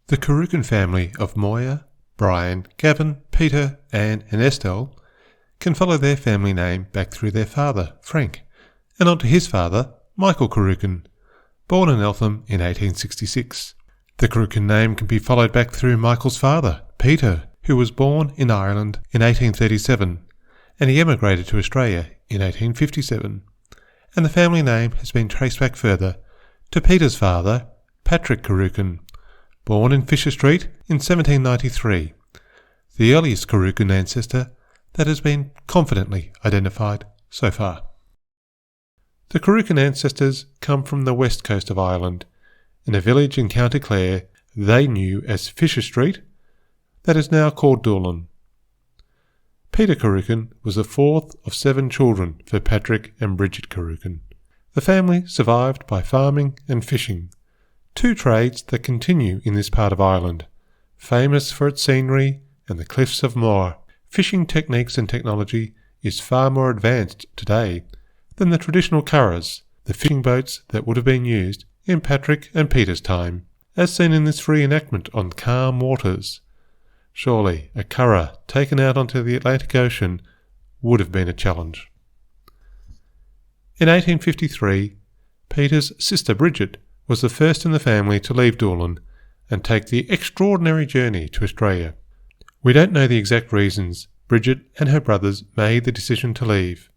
The Carrucan family of Moya, Brian, Gavin, Peter, Anne and Estelle can follow their family name back through their father, Frank, and on to his father, Michael Carrucan, born in Eltham in 1866. The Carrucan name can be followed back through Michael's father, Peter, who was born in Ireland in 1837, and he emigrated to Australia in 1857. And the family name has been traced back further to Peter's father, Patrick Carrucan, born in Fisher Street in 1793, the earliest Carrucan ancestor that has been confidently identified so far. The Carrucan ancestors come from the west coast of Ireland, in a village in County Clare they knew as Fisher Street, that is now called Doolin. Peter Carrucan was the fourth of 7 children for Patrick and Bridget Carrucan. The family survived by farming and fishing, 2 trades that continue in this part of Ireland, famous for its scenery and the cliffs of Moher. Fishing techniques and technology is far more advanced today than the traditional curras, the fishing boats that would have been used in Patrick and Peter's time, as seen in this reenactment on calm waters. Surely a curragh taken out onto the Atlantic Ocean would have been a challenge. In 1853, Peter's sister Bridget was the first in the family to leave Doolin and take the extraordinary journey to Australia. We don't know the exact reasons Bridget and her brothers made the decision to leave.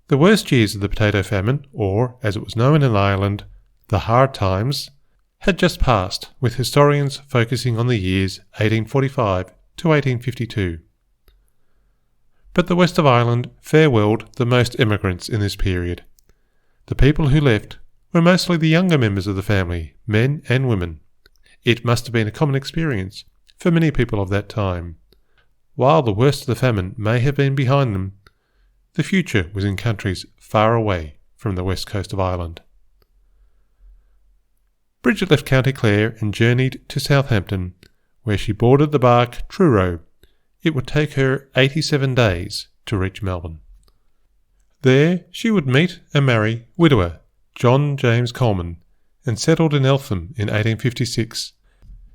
The worst years of the potato famine, or as it was known in Ireland, the hard times, had just passed, with historians focusing on the years 1845 to 1852. But the west of Ireland farewelled the most immigrants in this period. The people who left were mostly the younger members of the family, men and women. It must have been a common experience for many people of that time. While the worst of the famine may have been behind them, the future was in countries far away from the west coast of Ireland. Bridget left County Clare and journeyed to Southampton, where she boarded the barque Truro. It would take her 87 days to reach Melbourne. There she would meet and marry widower John James Coleman, and settled in Eltham in 1856,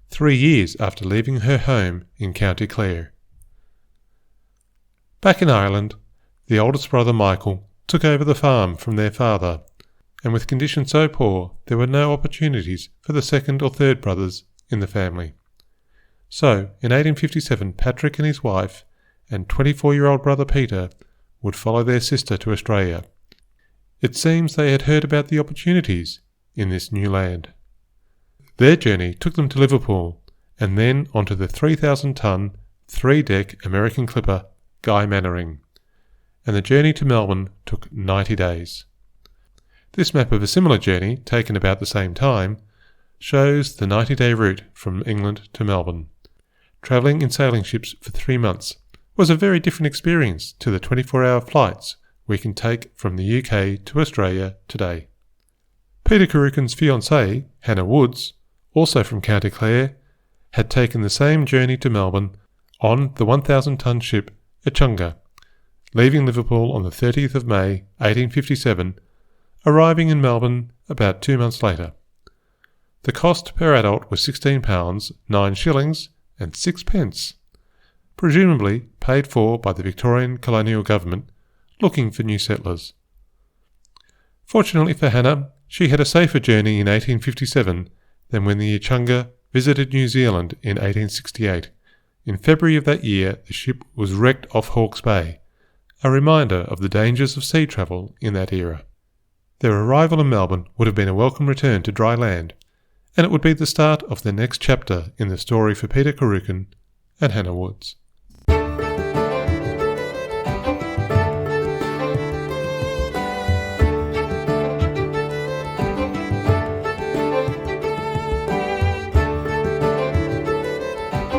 3 years after leaving her home in County Clare. Back in Ireland, the oldest brother Michael took over the farm from their father, and with conditions so poor there were no opportunities for the second or third brothers in the family. So, in 1857, Patrick and his wife and 24-year-old brother Peter would follow their sister to Australia. It seems they had heard about the opportunities in this new land. Their journey took them to Liverpool, and then onto the 3,000-ton, 3-deck American clipper Guy Mannering, and the journey to Melbourne took 90 days. This map of a similar journey, taken about the same time, shows the 90-day route from England to Melbourne. Travelling in sailing ships for 3 months was a very different experience to the 24-hour flights we can take from the UK to Australia today. Peter Carrucan's fiancée, Hannah Woods, also from County Clare, had taken the same journey to Melbourne on the 1,000-ton ship Echunga, leaving Liverpool on the 30th of May 1857, arriving in Melbourne about 2 months later. The cost per adult was £16, 9 shillings and 6 pence, presumably paid for by the Victorian colonial government looking for new settlers. Fortunately for Hannah, she had a safer journey in 1857 than when the Echunga visited New Zealand in 1868. In February of that year, the ship was wrecked off Hawke's Bay, a reminder of the dangers of sea travel in that era. Their arrival in Melbourne would have been a welcome return to dry land, and it would be the start of the next chapter in the story for Peter Carrucan and Hannah Woods.